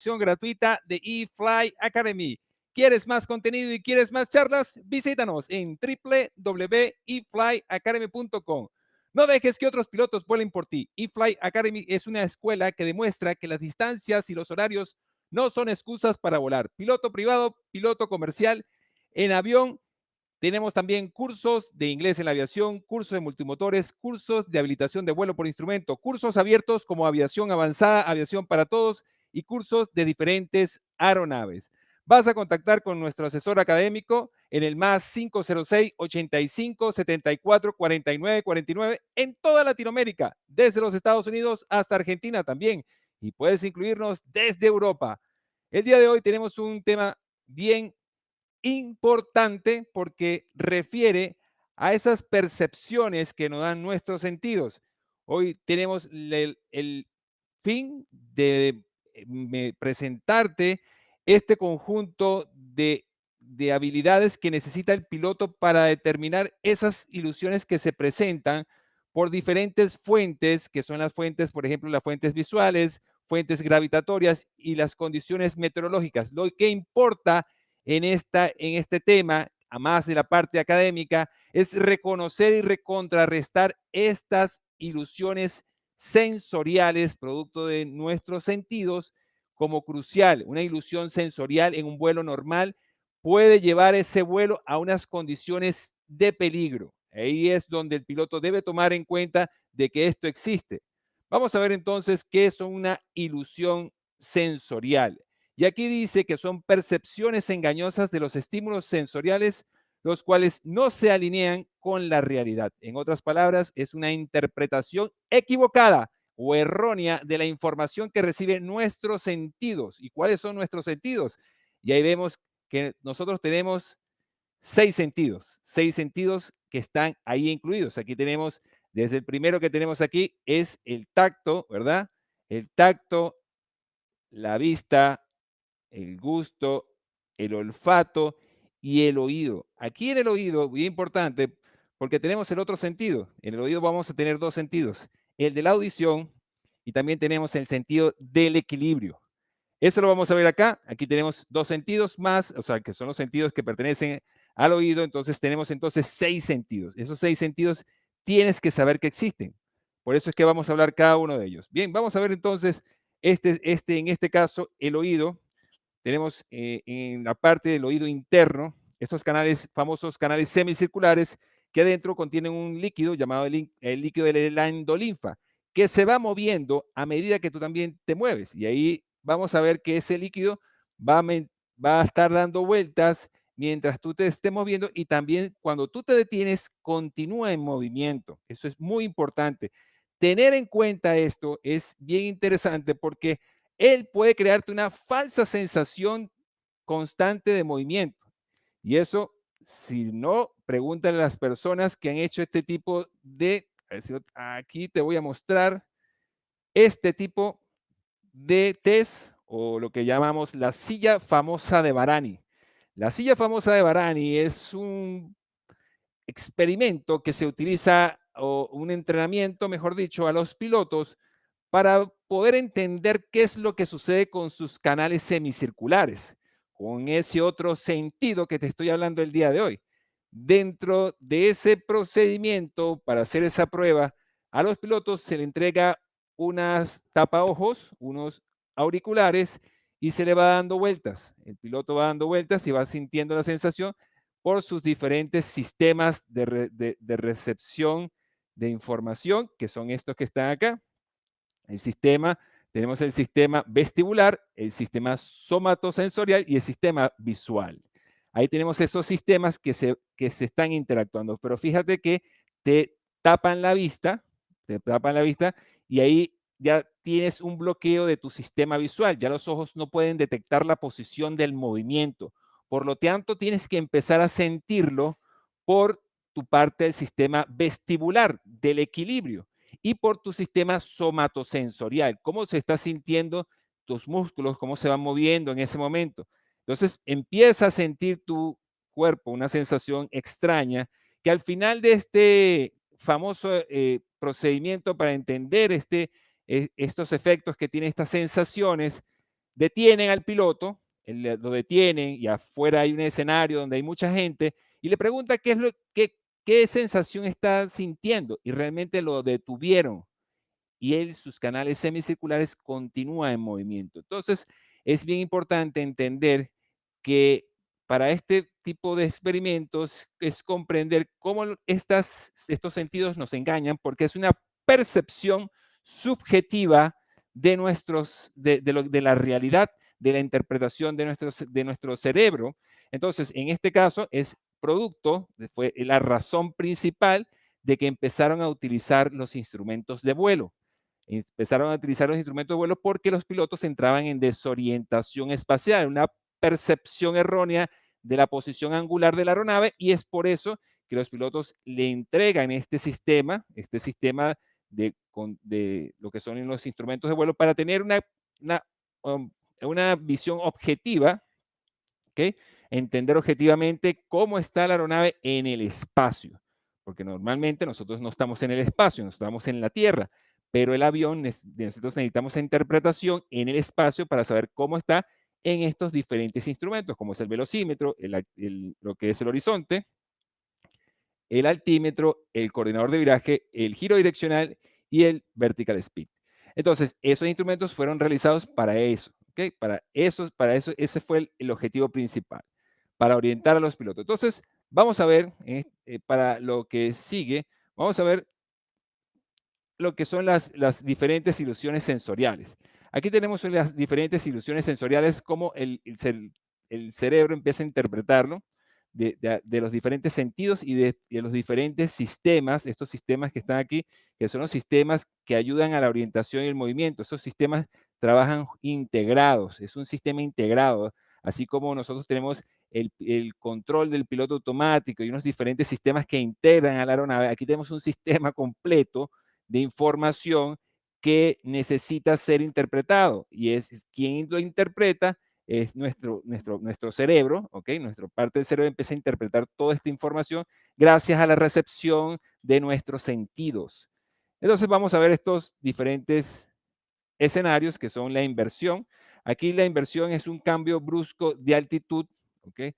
gratuita de eFly Academy. ¿Quieres más contenido y quieres más charlas? Visítanos en www.eflyacademy.com. No dejes que otros pilotos vuelen por ti. eFly Academy es una escuela que demuestra que las distancias y los horarios no son excusas para volar. Piloto privado, piloto comercial, en avión. Tenemos también cursos de inglés en la aviación, cursos de multimotores, cursos de habilitación de vuelo por instrumento, cursos abiertos como aviación avanzada, aviación para todos y cursos de diferentes aeronaves. Vas a contactar con nuestro asesor académico en el más 506-85-74-49-49 en toda Latinoamérica, desde los Estados Unidos hasta Argentina también. Y puedes incluirnos desde Europa. El día de hoy tenemos un tema bien importante porque refiere a esas percepciones que nos dan nuestros sentidos. Hoy tenemos el fin de presentarte este conjunto de habilidades que necesita el piloto para determinar esas ilusiones que se presentan por diferentes fuentes, que son las fuentes, por ejemplo, las fuentes visuales, fuentes gravitatorias y las condiciones meteorológicas. Lo que importa en este tema, a más de la parte académica, es reconocer y contrarrestar estas ilusiones sensoriales, producto de nuestros sentidos, como crucial. Una ilusión sensorial en un vuelo normal puede llevar ese vuelo a unas condiciones de peligro. Ahí es donde el piloto debe tomar en cuenta de que esto existe. Vamos a ver entonces qué es una ilusión sensorial. Y aquí dice que son percepciones engañosas de los estímulos sensoriales, los cuales no se alinean con la realidad. En otras palabras, es una interpretación equivocada o errónea de la información que reciben nuestros sentidos. ¿Y cuáles son nuestros sentidos? Y ahí vemos que nosotros tenemos seis sentidos que están ahí incluidos. Aquí tenemos, desde el primero que tenemos aquí, es el tacto, ¿verdad? El tacto, la vista, el gusto, el olfato y el oído. Aquí en el oído, muy importante, porque tenemos el otro sentido. En el oído vamos a tener dos sentidos, el de la audición y también tenemos el sentido del equilibrio. Eso lo vamos a ver acá. Aquí tenemos dos sentidos más, o sea, que son los sentidos que pertenecen al oído. Entonces tenemos entonces seis sentidos. Esos seis sentidos tienes que saber que existen. Por eso es que vamos a hablar cada uno de ellos. Bien, vamos a ver entonces en este caso, el oído. Tenemos en la parte del oído interno estos canales, famosos canales semicirculares, que adentro contienen un líquido llamado el líquido de la endolinfa, que se va moviendo a medida que tú también te mueves. Y ahí vamos a ver que ese líquido va a, va a estar dando vueltas mientras tú te estés moviendo y también cuando tú te detienes, continúa en movimiento. Eso es muy importante. Tener en cuenta esto es bien interesante porque él puede crearte una falsa sensación constante de movimiento. Y eso, si no, pregúntale a las personas que han hecho este tipo de, aquí te voy a mostrar este tipo de test o lo que llamamos la silla famosa de Barani. La silla famosa de Barani es un experimento que se utiliza o un entrenamiento, mejor dicho, a los pilotos para poder entender qué es lo que sucede con sus canales semicirculares, con ese otro sentido que te estoy hablando el día de hoy. Dentro de ese procedimiento, para hacer esa prueba, a los pilotos se le entrega unas tapaojos, unos auriculares, y se le va dando vueltas. El piloto va dando vueltas y va sintiendo la sensación por sus diferentes sistemas de recepción de información, que son estos que están acá. Tenemos el sistema vestibular, el sistema somatosensorial y el sistema visual. Ahí tenemos esos sistemas que se están interactuando, pero fíjate que te tapan la vista, y ahí ya tienes un bloqueo de tu sistema visual, ya los ojos no pueden detectar la posición del movimiento. Por lo tanto, tienes que empezar a sentirlo por tu parte del sistema vestibular, del equilibrio y por tu sistema somatosensorial, cómo se está sintiendo tus músculos, cómo se van moviendo en ese momento. Entonces empieza a sentir tu cuerpo una sensación extraña que al final de este famoso procedimiento para entender estos efectos que tiene estas sensaciones, detienen al piloto, lo detienen y afuera hay un escenario donde hay mucha gente y le pregunta qué sensación está sintiendo y realmente lo detuvieron y sus canales semicirculares continúan en movimiento. Entonces, es bien importante entender que para este tipo de experimentos es comprender cómo estos sentidos nos engañan, porque es una percepción subjetiva de la realidad, de la interpretación de nuestro cerebro. Entonces, en este caso, fue la razón principal de que empezaron a utilizar los instrumentos de vuelo. Empezaron a utilizar los instrumentos de vuelo porque los pilotos entraban en desorientación espacial, una percepción errónea de la posición angular de la aeronave, y es por eso que los pilotos le entregan este sistema de lo que son los instrumentos de vuelo para tener una, um, una visión objetiva, ¿ok? Entender objetivamente cómo está la aeronave en el espacio, porque normalmente nosotros no estamos en el espacio, no estamos en la Tierra, pero el avión, nosotros necesitamos interpretación en el espacio para saber cómo está en estos diferentes instrumentos, como es el velocímetro, lo que es el horizonte, el altímetro, el coordinador de viraje, el giro direccional y el vertical speed. Entonces, esos instrumentos fueron realizados para eso, ¿ok? Para eso ese fue el objetivo principal, para orientar a los pilotos. Entonces, vamos a ver, para lo que sigue, vamos a ver lo que son las diferentes ilusiones sensoriales. Aquí tenemos las diferentes ilusiones sensoriales, cómo el cerebro empieza a interpretarlo de los diferentes sentidos y de los diferentes sistemas, estos sistemas que están aquí, que son los sistemas que ayudan a la orientación y el movimiento. Esos sistemas trabajan integrados, es un sistema integrado, así como nosotros tenemos el control del piloto automático y unos diferentes sistemas que integran a la aeronave. Aquí tenemos un sistema completo de información que necesita ser interpretado, y es quien lo interpreta es nuestro cerebro, ¿ok? Nuestra parte del cerebro empieza a interpretar toda esta información gracias a la recepción de nuestros sentidos. Entonces vamos a ver estos diferentes escenarios que son la inversión. Aquí la inversión es un cambio brusco de altitud, ¿ok?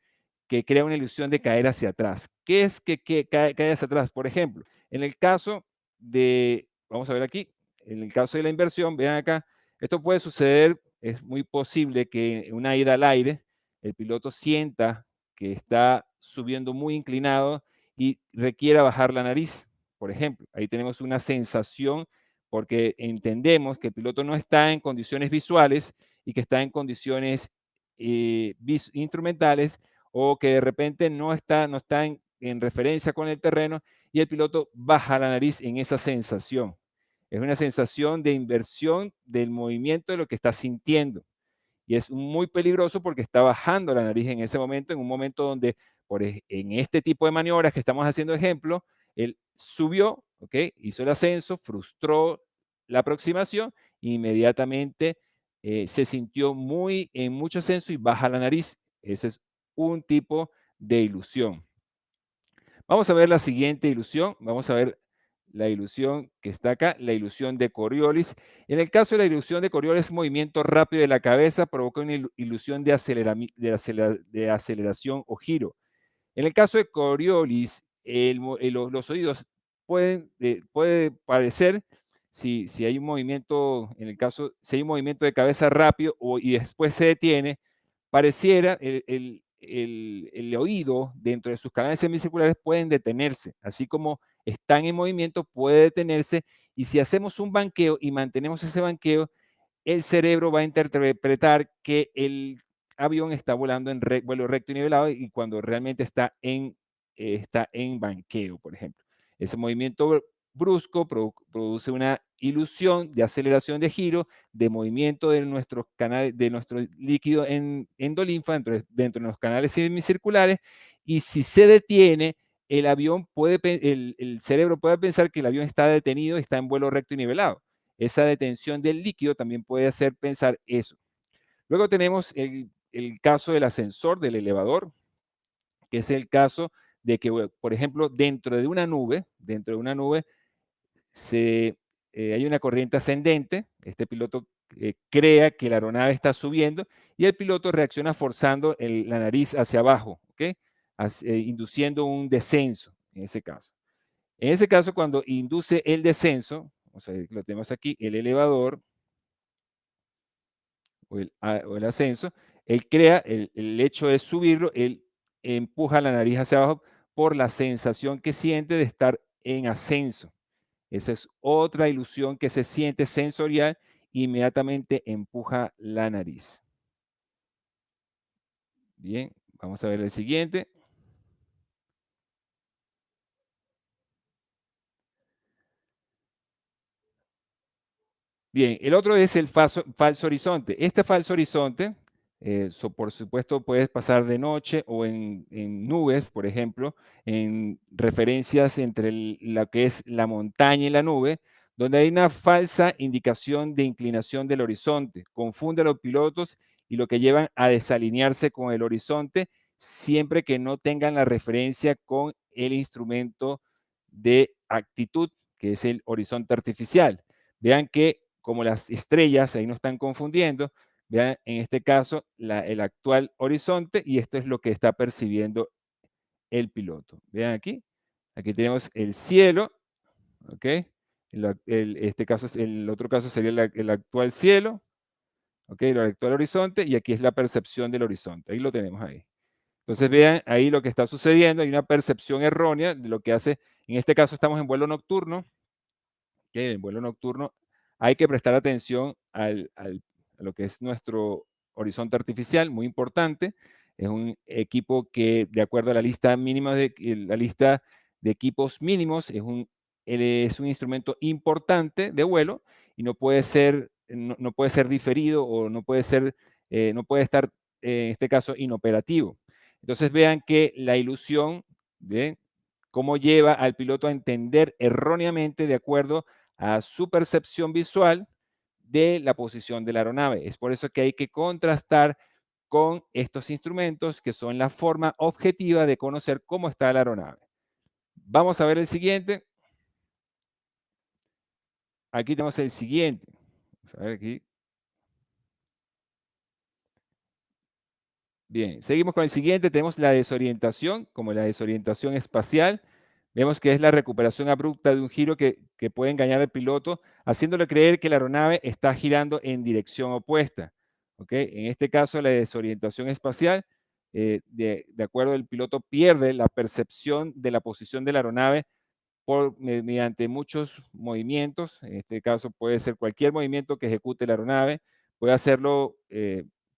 Que crea una ilusión de caer hacia atrás. ¿Qué es que cae hacia atrás? Por ejemplo, en el caso vamos a ver aquí, en el caso de la inversión, vean acá, esto puede suceder, es muy posible que en una ida al aire, el piloto sienta que está subiendo muy inclinado y requiera bajar la nariz, por ejemplo. Ahí tenemos una sensación porque entendemos que el piloto no está en condiciones visuales y que está en condiciones instrumentales, o que de repente no está en referencia con el terreno y el piloto baja la nariz en esa sensación. Es una sensación de inversión del movimiento de lo que está sintiendo. Y es muy peligroso porque está bajando la nariz en ese momento, en un momento donde en este tipo de maniobras que estamos haciendo ejemplo, él subió, ¿ok? Hizo el ascenso, frustró la aproximación, e inmediatamente se sintió en mucho ascenso y baja la nariz. Ese es un tipo de ilusión. Vamos a ver la siguiente ilusión. Vamos a ver la ilusión que está acá, la ilusión de Coriolis. En el caso de la ilusión de Coriolis, movimiento rápido de la cabeza provoca una ilusión de aceleración o giro. En el caso de Coriolis, los oídos puede parecer, si hay un movimiento, si hay un movimiento de cabeza rápido y después se detiene, pareciera el oído dentro de sus canales semicirculares pueden detenerse, así como están en movimiento, puede detenerse, y si hacemos un banqueo y mantenemos ese banqueo, el cerebro va a interpretar que el avión está volando en vuelo recto y nivelado, y cuando realmente está en banqueo, por ejemplo. Ese movimiento brusco produce una ilusión de aceleración de giro, de movimiento de nuestros canales, de nuestro líquido endolinfa dentro de los canales semicirculares, y si se detiene, el cerebro puede pensar que el avión está detenido, está en vuelo recto y nivelado. Esa detención del líquido también puede hacer pensar eso. Luego tenemos el caso del ascensor, del elevador, que es el caso de que, por ejemplo, dentro de una nube, se hay una corriente ascendente, este piloto crea que la aeronave está subiendo y el piloto reacciona forzando la nariz hacia abajo, ¿ok? Induciendo un descenso en ese caso. En ese caso, cuando induce el descenso, o sea, lo tenemos aquí, el elevador o el ascenso, él crea, el hecho de subirlo, él empuja la nariz hacia abajo por la sensación que siente de estar en ascenso. Esa es otra ilusión que se siente sensorial, inmediatamente empuja la nariz. Bien, vamos a ver el siguiente. Bien, el otro es el falso horizonte. Este falso horizonte, por supuesto, puedes pasar de noche o en nubes, por ejemplo, en referencias entre lo que es la montaña y la nube, donde hay una falsa indicación de inclinación del horizonte. Confunde a los pilotos y lo que llevan a desalinearse con el horizonte siempre que no tengan la referencia con el instrumento de actitud, que es el horizonte artificial. Vean que como las estrellas, ahí no están confundiendo, vean en este caso el actual horizonte y esto es lo que está percibiendo el piloto. Vean aquí, aquí tenemos el cielo, ¿ok? Este caso, el otro caso sería el actual cielo, ¿ok? El actual horizonte y aquí es la percepción del horizonte, ahí lo tenemos ahí. Entonces vean ahí lo que está sucediendo, hay una percepción errónea de lo que hace, en este caso estamos en vuelo nocturno, que en vuelo nocturno hay que prestar atención a lo que es nuestro horizonte artificial, muy importante. Es un equipo que, de acuerdo a la lista mínima la lista de equipos mínimos, es un instrumento importante de vuelo y no puede ser diferido o no puede estar, en este caso, inoperativo. Entonces vean que la ilusión de cómo lleva al piloto a entender erróneamente de acuerdo a su percepción visual de la posición de la aeronave. Es por eso que hay que contrastar con estos instrumentos que son la forma objetiva de conocer cómo está la aeronave. Vamos a ver el siguiente. Aquí tenemos el siguiente. Vamos a ver aquí. Bien, seguimos con el siguiente. Tenemos la desorientación, como la desorientación espacial. Vemos que es la recuperación abrupta de un giro que puede engañar al piloto, haciéndole creer que la aeronave está girando en dirección opuesta. ¿Ok? En este caso, la desorientación espacial, de acuerdo, el piloto pierde la percepción de la posición de la aeronave mediante muchos movimientos. En este caso, puede ser cualquier movimiento que ejecute la aeronave, puede hacerlo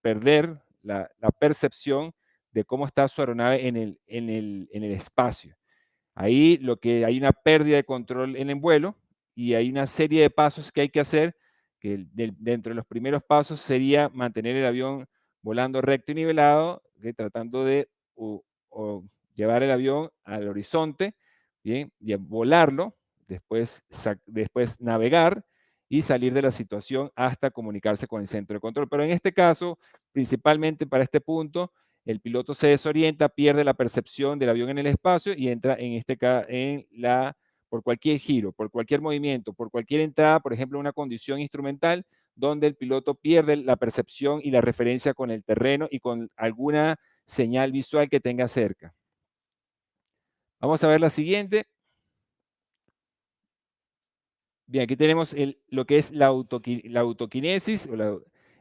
perder la percepción de cómo está su aeronave en el espacio. Ahí lo que hay una pérdida de control en el vuelo y hay una serie de pasos que hay que hacer, que dentro de los primeros pasos sería mantener el avión volando recto y nivelado, tratando de o llevar el avión al horizonte, bien, y volarlo, después navegar y salir de la situación hasta comunicarse con el centro de control. Pero en este caso, principalmente para este punto, el piloto se desorienta, pierde la percepción del avión en el espacio y entra por cualquier giro, por cualquier movimiento, por cualquier entrada, por ejemplo, una condición instrumental donde el piloto pierde la percepción y la referencia con el terreno y con alguna señal visual que tenga cerca. Vamos a ver la siguiente. Bien, aquí tenemos lo que es la autoquinesis,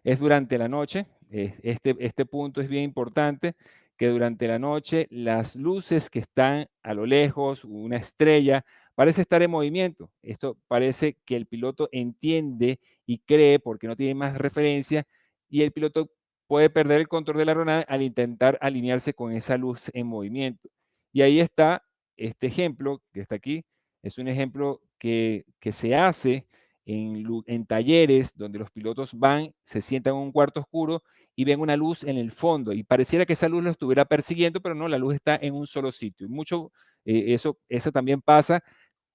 es durante la noche. Este punto es bien importante, que durante la noche las luces que están a lo lejos, una estrella, parece estar en movimiento. Esto parece que el piloto entiende y cree porque no tiene más referencia y el piloto puede perder el control de la aeronave al intentar alinearse con esa luz en movimiento. Y ahí está este ejemplo que está aquí, es un ejemplo que se hace en talleres donde los pilotos van, se sientan en un cuarto oscuro y ven una luz en el fondo y pareciera que esa luz lo estuviera persiguiendo, pero no, la luz está en un solo sitio. Eso también pasa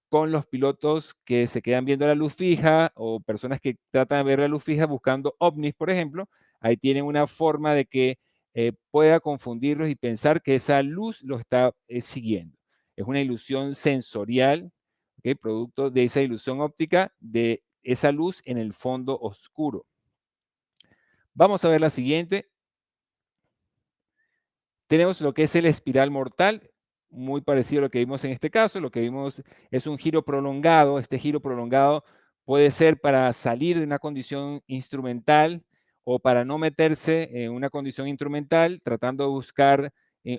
con los pilotos que se quedan viendo la luz fija o personas que tratan de ver la luz fija buscando ovnis, por ejemplo. Ahí tienen una forma de que pueda confundirlos y pensar que esa luz lo está siguiendo. Es una ilusión sensorial, ¿ok? ¿ok? Producto de esa ilusión óptica de esa luz en el fondo oscuro. Vamos a ver la siguiente. Tenemos lo que es el espiral mortal, muy parecido a lo que vimos en este caso. Lo que vimos es un giro prolongado. Este giro prolongado puede ser para salir de una condición instrumental o para no meterse en una condición instrumental, tratando de buscar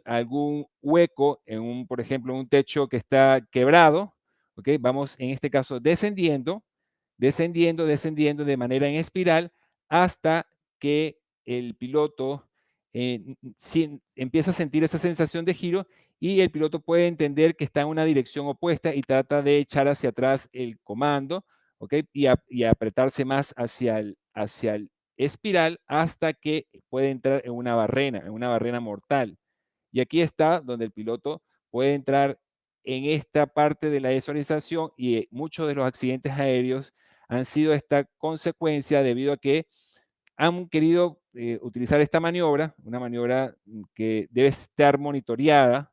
algún hueco en un, por ejemplo, un techo que está quebrado. ¿Ok? Vamos en este caso descendiendo, descendiendo, descendiendo de manera en espiral hasta que el piloto empieza a sentir esa sensación de giro y el piloto puede entender que está en una dirección opuesta y trata de echar hacia atrás el comando, ¿ok? Y apretarse más hacia el espiral hasta que puede entrar en una barrena mortal. Y aquí está donde el piloto puede entrar en esta parte de la desorientación y muchos de los accidentes aéreos han sido esta consecuencia debido a que han querido utilizar esta maniobra, una maniobra que debe estar monitoreada.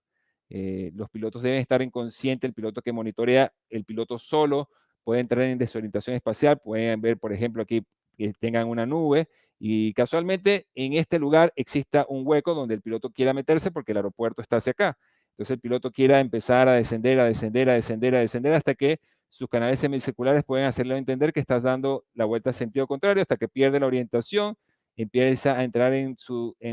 Los pilotos deben estar inconscientes, el piloto que monitorea, el piloto solo puede entrar en desorientación espacial, pueden ver, por ejemplo, aquí que tengan una nube y casualmente en este lugar exista un hueco donde el piloto quiera meterse porque el aeropuerto está hacia acá. Entonces el piloto quiera empezar a descender, a descender, a descender, a descender hasta que sus canales semicirculares pueden hacerle entender que estás dando la vuelta en sentido contrario hasta que pierde la orientación, empieza a entrar en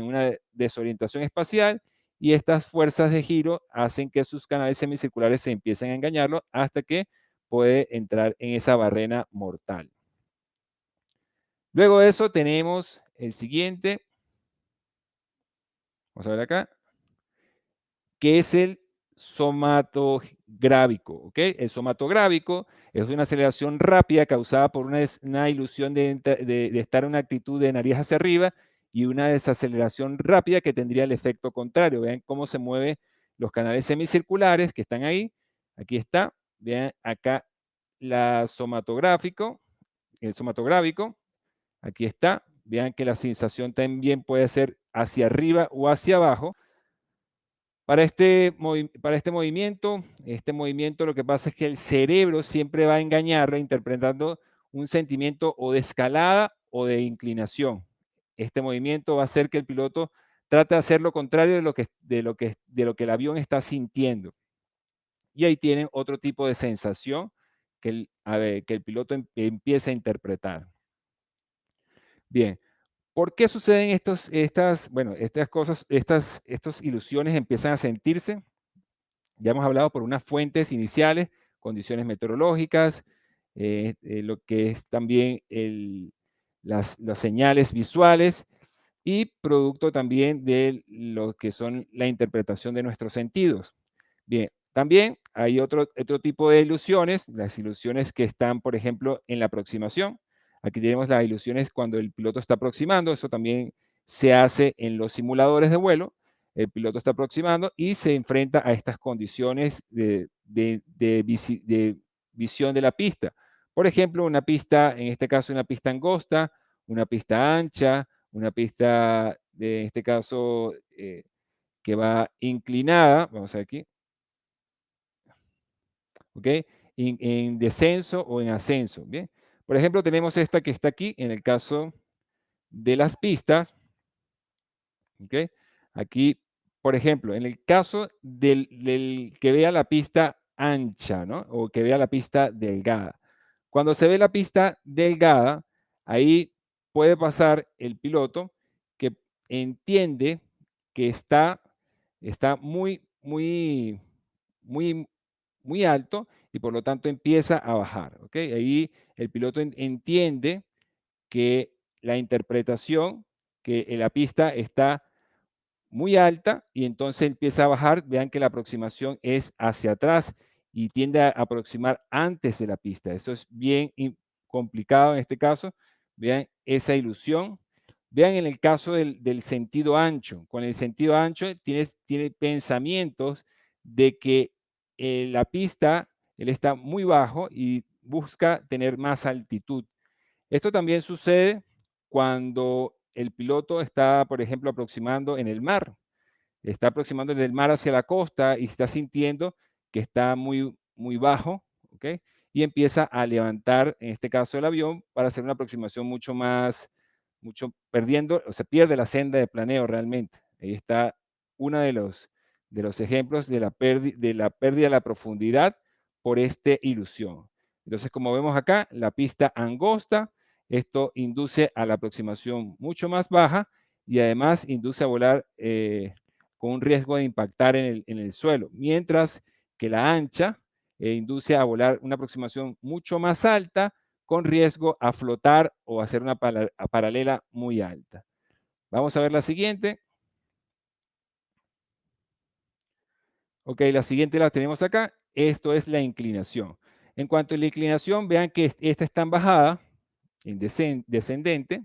una desorientación espacial y estas fuerzas de giro hacen que sus canales semicirculares se empiecen a engañarlo hasta que puede entrar en esa barrena mortal. Luego de eso tenemos el siguiente, vamos a ver acá, que es el somatográvico, ¿ok? El somatográvico es una aceleración rápida causada por una ilusión de estar en una actitud de nariz hacia arriba y una desaceleración rápida que tendría el efecto contrario. Vean cómo se mueven los canales semicirculares que están ahí. Aquí está. Vean acá la somatográfico, el somatográvico. Aquí está. Vean que la sensación también puede ser hacia arriba o hacia abajo. Para este movimiento lo que pasa es que el cerebro siempre va a engañarlo interpretando un sentimiento o de escalada o de inclinación. Este movimiento va a hacer que el piloto trate de hacer lo contrario de lo que el avión está sintiendo. Y ahí tienen otro tipo de sensación que el piloto empieza a interpretar. Bien, ¿por qué suceden estas cosas, estas ilusiones empiezan a sentirse? Ya hemos hablado por unas fuentes iniciales, condiciones meteorológicas, lo que es también las señales visuales y producto también de lo que son la interpretación de nuestros sentidos. Bien, también hay otro tipo de ilusiones, las ilusiones que están, por ejemplo, en la aproximación. Aquí tenemos las ilusiones cuando el piloto está aproximando, eso también se hace en los simuladores de vuelo. El piloto está aproximando y se enfrenta a estas condiciones de visión de la pista. Por ejemplo, una pista, en este caso una pista angosta, una pista ancha, una pista, en este caso, que va inclinada, vamos a ver aquí, ¿ok? En descenso o en ascenso, ¿bien? Por ejemplo, tenemos esta que está aquí, en el caso de las pistas, ¿ok? Aquí, por ejemplo, en el caso del que vea la pista ancha, ¿no? O que vea la pista delgada. Cuando se ve la pista delgada, ahí puede pasar el piloto que entiende que está muy, muy, muy, muy alto y por lo tanto empieza a bajar, ¿ok? Ahí el piloto entiende que la interpretación, que la pista está muy alta y entonces empieza a bajar. Vean que la aproximación es hacia atrás y tiende a aproximar antes de la pista. Eso es bien complicado en este caso. Vean esa ilusión. Vean en el caso del sentido ancho. Con el sentido ancho tiene pensamientos de que la pista, él está muy bajo y busca tener más altitud. Esto también sucede cuando el piloto está, por ejemplo, aproximando en el mar. Está aproximando desde el mar hacia la costa y está sintiendo que está muy, muy bajo, ¿ok? ¿ok? Y empieza a levantar, en este caso, el avión para hacer una aproximación mucho más, perdiendo, o sea, pierde la senda de planeo realmente. Ahí está uno de los ejemplos de la pérdida de la profundidad por esta ilusión. Entonces, como vemos acá, la pista angosta, esto induce a la aproximación mucho más baja y además induce a volar con un riesgo de impactar en el suelo, mientras que la ancha induce a volar una aproximación mucho más alta con riesgo a flotar o hacer una paralela muy alta. Vamos a ver la siguiente. Ok, la siguiente la tenemos acá. Esto es la inclinación. En cuanto a la inclinación, vean que esta está en bajada, en descendente.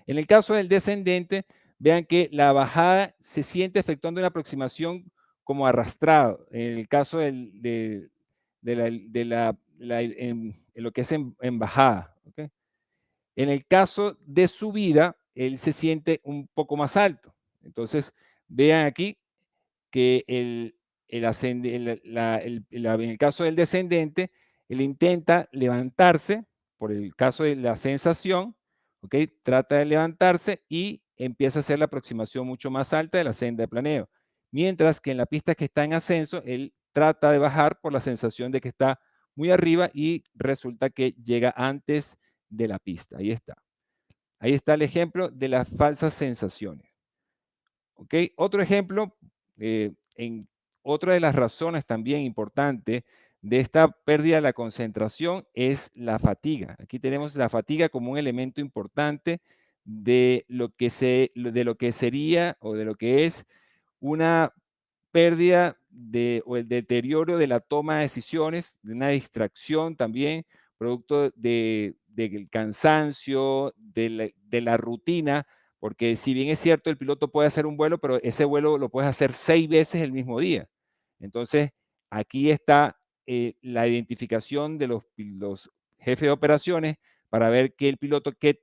En el caso del descendente, vean que la bajada se siente efectuando una aproximación como arrastrado. En el caso en lo que es en bajada. ¿Ok? En el caso de subida, él se siente un poco más alto. Entonces, vean aquí que en el caso del descendente, él intenta levantarse, por el caso de la sensación, ¿ok? Trata de levantarse y empieza a hacer la aproximación mucho más alta de la senda de planeo. Mientras que en la pista que está en ascenso, él trata de bajar por la sensación de que está muy arriba y resulta que llega antes de la pista. Ahí está. Ahí está el ejemplo de las falsas sensaciones. ¿Ok? Otro ejemplo, en otra de las razones también importantes de esta pérdida de la concentración es la fatiga. Aquí tenemos la fatiga como un elemento importante de lo que sería o de lo que es una pérdida o el deterioro de la toma de decisiones, de una distracción también, producto del cansancio, de la rutina, porque si bien es cierto, el piloto puede hacer un vuelo, pero ese vuelo lo puedes hacer 6 veces el mismo día. Entonces, aquí está la identificación de los jefes de operaciones para ver que el piloto, qué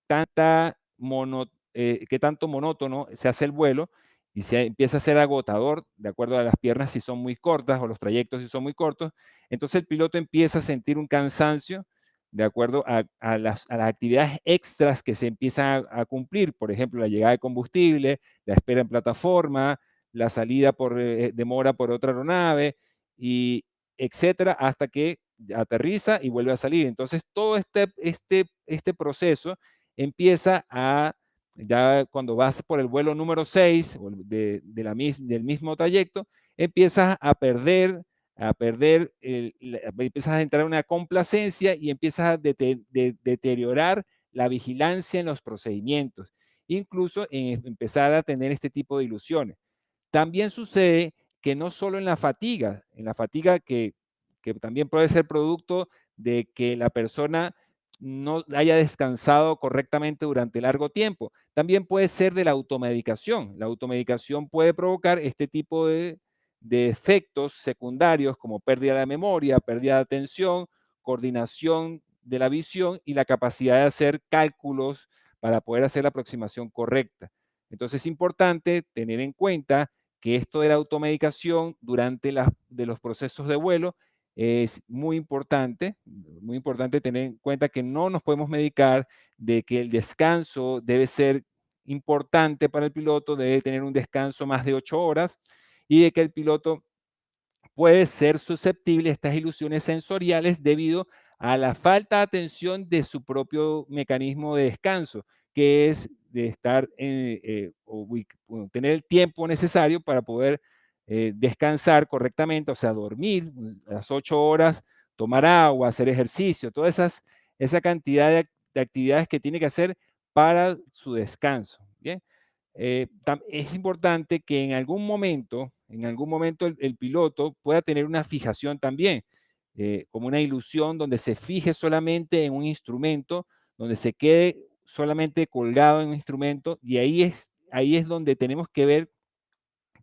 tanto monótono se hace el vuelo y se empieza a ser agotador, de acuerdo a las piernas si son muy cortas o los trayectos si son muy cortos. Entonces el piloto empieza a sentir un cansancio de acuerdo a las actividades extras que se empiezan a cumplir, por ejemplo, la llegada de combustible, la espera en plataforma, la salida por demora por otra aeronave, y etcétera, hasta que aterriza y vuelve a salir. Entonces, todo este proceso empieza ya cuando vas por el vuelo número 6 o del mismo trayecto, empiezas a perder, empiezas a entrar en una complacencia y empiezas a deteriorar la vigilancia en los procedimientos, incluso en empezar a tener este tipo de ilusiones. También sucede que no solo en la fatiga que también puede ser producto de que la persona no haya descansado correctamente durante largo tiempo. También puede ser de la automedicación. La automedicación puede provocar este tipo de efectos secundarios como pérdida de memoria, pérdida de atención, coordinación de la visión y la capacidad de hacer cálculos para poder hacer la aproximación correcta. Entonces es importante tener en cuenta que esto de la automedicación durante de los procesos de vuelo es muy importante tener en cuenta que no nos podemos medicar, de que el descanso debe ser importante para el piloto, debe tener un descanso más de 8 horas y de que el piloto puede ser susceptible a estas ilusiones sensoriales debido a la falta de atención de su propio mecanismo de descanso, que es de estar o tener el tiempo necesario para poder descansar correctamente, o sea, dormir las 8 horas, tomar agua, hacer ejercicio, esa cantidad de actividades que tiene que hacer para su descanso. ¿Bien? Es importante que en algún momento el piloto pueda tener una fijación también, como una ilusión donde se fije solamente en un instrumento, donde se quede solamente colgado en un instrumento, y ahí es donde tenemos que ver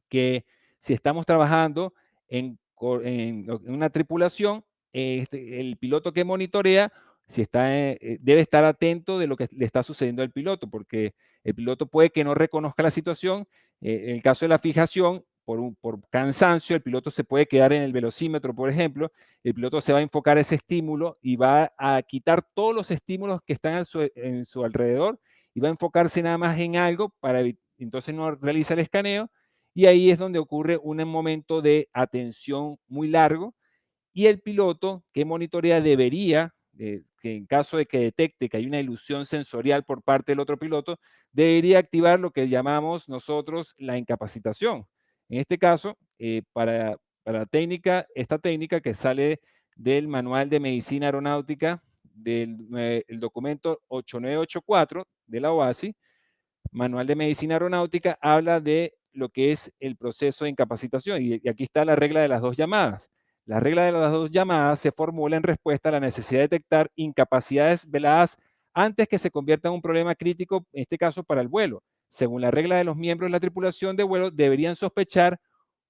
que si estamos trabajando en una tripulación, el piloto que monitorea, si debe estar atento de lo que le está sucediendo al piloto, porque el piloto puede que no reconozca la situación. En el caso de la fijación, por cansancio, el piloto se puede quedar en el velocímetro, por ejemplo, el piloto se va a enfocar a ese estímulo y va a quitar todos los estímulos que están en su alrededor y va a enfocarse nada más en algo entonces no realiza el escaneo y ahí es donde ocurre un momento de atención muy largo y el piloto que monitorea debería, que en caso de que detecte que hay una ilusión sensorial por parte del otro piloto, debería activar lo que llamamos nosotros la incapacitación. En este caso, para esta técnica que sale del Manual de Medicina Aeronáutica el documento 8984 de la OASI, Manual de Medicina Aeronáutica, habla de lo que es el proceso de incapacitación. Y aquí está la regla de las dos llamadas. La regla de las dos llamadas se formula en respuesta a la necesidad de detectar incapacidades veladas antes que se convierta en un problema crítico, en este caso para el vuelo. Según la regla de los miembros de la tripulación de vuelo, deberían sospechar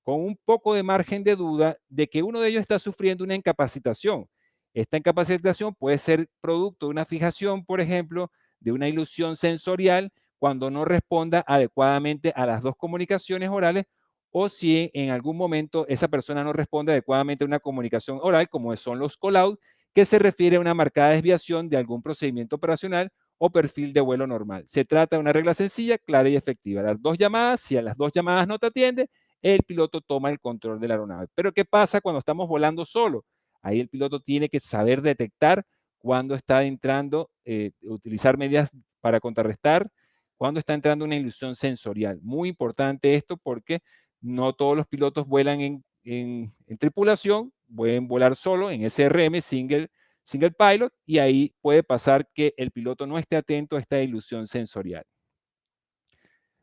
con un poco de margen de duda de que uno de ellos está sufriendo una incapacitación. Esta incapacitación puede ser producto de una fijación, por ejemplo, de una ilusión sensorial cuando no responda adecuadamente a las dos comunicaciones orales o si en algún momento esa persona no responde adecuadamente a una comunicación oral, como son los call-out, que se refiere a una marcada desviación de algún procedimiento operacional o perfil de vuelo normal. Se trata de una regla sencilla, clara y efectiva. Dar dos llamadas, si a las dos llamadas no te atiende, el piloto toma el control de la aeronave. Pero ¿qué pasa cuando estamos volando solo? Ahí el piloto tiene que saber detectar cuando está entrando, utilizar medidas para contrarrestar, cuando está entrando una ilusión sensorial. Muy importante esto porque no todos los pilotos vuelan en tripulación, pueden volar solo en SRM, single pilot, y ahí puede pasar que el piloto no esté atento a esta ilusión sensorial.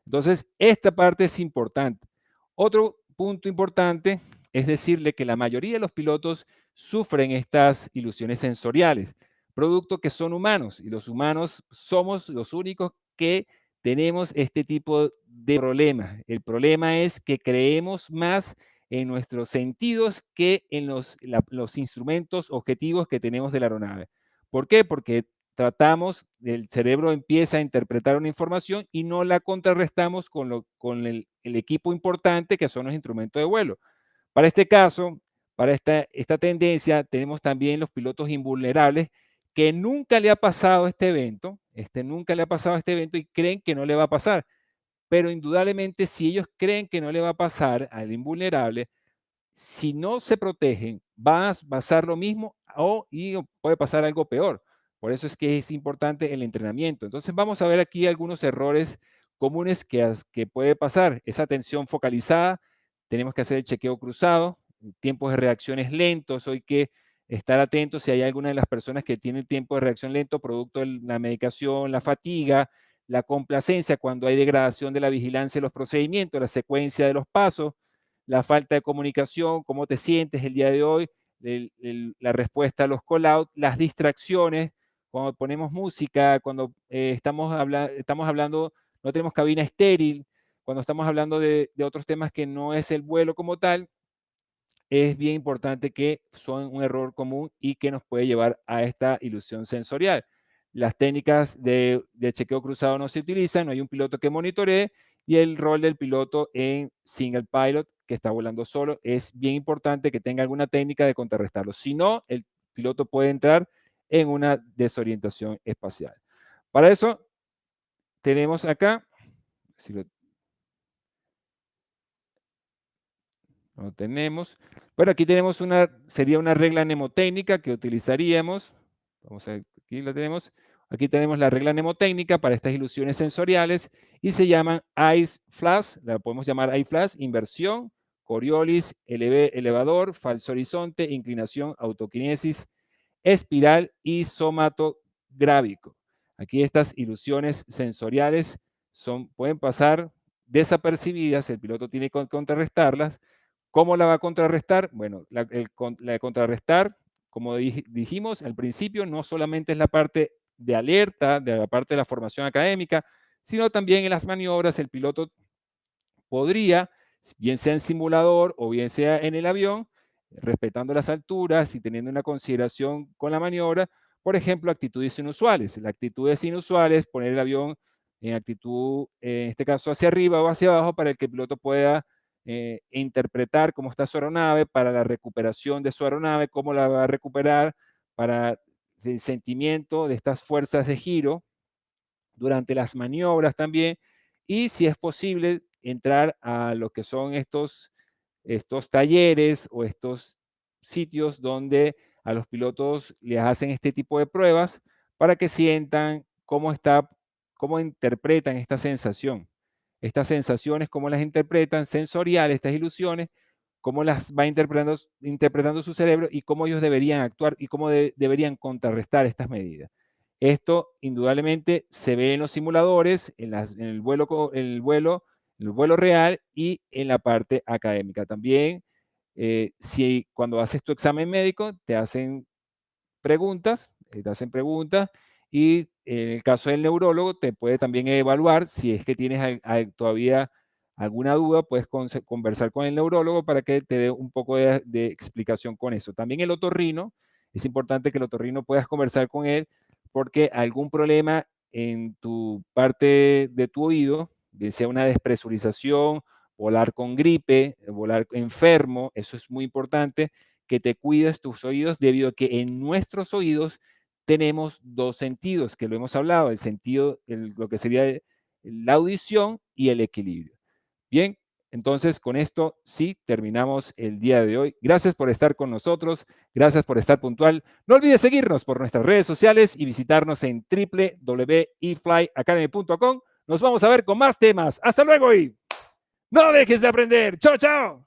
Entonces, esta parte es importante. Otro punto importante es decirle que la mayoría de los pilotos sufren estas ilusiones sensoriales, producto que son humanos y los humanos somos los únicos que tenemos este tipo de problemas. El problema es que creemos más en nuestros sentidos que en los instrumentos objetivos que tenemos de la aeronave. ¿Por qué? Porque el cerebro empieza a interpretar una información y no la contrarrestamos con el equipo importante que son los instrumentos de vuelo. Para este caso, para esta tendencia, tenemos también los pilotos invulnerables que nunca le ha pasado este evento, nunca le ha pasado este evento y creen que no le va a pasar. Pero indudablemente, si ellos creen que no le va a pasar al invulnerable, si no se protegen, va a pasar lo mismo y puede pasar algo peor. Por eso es que es importante el entrenamiento. Entonces vamos a ver aquí algunos errores comunes que puede pasar. Esa atención focalizada, tenemos que hacer el chequeo cruzado, tiempos de reacciones lentos, hay que estar atentos si hay alguna de las personas que tienen tiempo de reacción lento producto de la medicación, la fatiga, la complacencia cuando hay degradación de la vigilancia de los procedimientos, la secuencia de los pasos, la falta de comunicación, cómo te sientes el día de hoy, la respuesta a los call-out, las distracciones, cuando ponemos música, cuando estamos hablando, no tenemos cabina estéril, cuando estamos hablando de otros temas que no es el vuelo como tal, es bien importante que son un error común y que nos puede llevar a esta ilusión sensorial. Las técnicas de chequeo cruzado no se utilizan, no hay un piloto que monitoree y el rol del piloto en single pilot que está volando solo es bien importante que tenga alguna técnica de contrarrestarlo. Si no, el piloto puede entrar en una desorientación espacial. Para eso tenemos acá, si lo tenemos. Bueno, aquí tenemos sería una regla mnemotécnica que utilizaríamos. Vamos a ver, aquí la tenemos. Aquí tenemos la regla mnemotécnica para estas ilusiones sensoriales y se llaman ICE-FLAS, la podemos llamar ICE-FLAS, inversión, Coriolis, elevador, falso horizonte, inclinación, autoquinesis, espiral y somatográvico. Aquí estas ilusiones sensoriales pueden pasar desapercibidas, el piloto tiene que contrarrestarlas. ¿Cómo la va a contrarrestar? Bueno, la de contrarrestar, como dijimos al principio, no solamente es la parte de alerta, de la parte de la formación académica, sino también en las maniobras el piloto podría, bien sea en simulador o bien sea en el avión, respetando las alturas y teniendo una consideración con la maniobra, por ejemplo, actitudes inusuales. Las actitudes inusuales, poner el avión en actitud, en este caso hacia arriba o hacia abajo, para que el piloto pueda interpretar cómo está su aeronave para la recuperación de su aeronave, cómo la va a recuperar para el sentimiento de estas fuerzas de giro durante las maniobras también, y si es posible entrar a lo que son estos talleres o estos sitios donde a los pilotos les hacen este tipo de pruebas para que sientan cómo interpretan esta sensación. Estas sensaciones, cómo las interpretan, sensoriales, estas ilusiones, cómo las va interpretando su cerebro y cómo ellos deberían actuar y cómo deberían contrarrestar estas medidas. Esto indudablemente se ve en los simuladores, en el vuelo real y en la parte académica. También, si cuando haces tu examen médico te hacen preguntas y en el caso del neurólogo te puede también evaluar si es que tienes todavía alguna duda, puedes conversar con el neurólogo para que te dé un poco de explicación con eso. También el otorrino, es importante que el otorrino puedas conversar con él porque algún problema en tu parte de tu oído, bien sea una despresurización, volar con gripe, volar enfermo, eso es muy importante, que te cuides tus oídos debido a que en nuestros oídos tenemos dos sentidos, que lo hemos hablado, el sentido, lo que sería la audición y el equilibrio. Bien, entonces con esto sí terminamos el día de hoy. Gracias por estar con nosotros, gracias por estar puntual. No olvides seguirnos por nuestras redes sociales y visitarnos en www.eflyacademy.com. Nos vamos a ver con más temas. Hasta luego y no dejes de aprender. Chao, chao.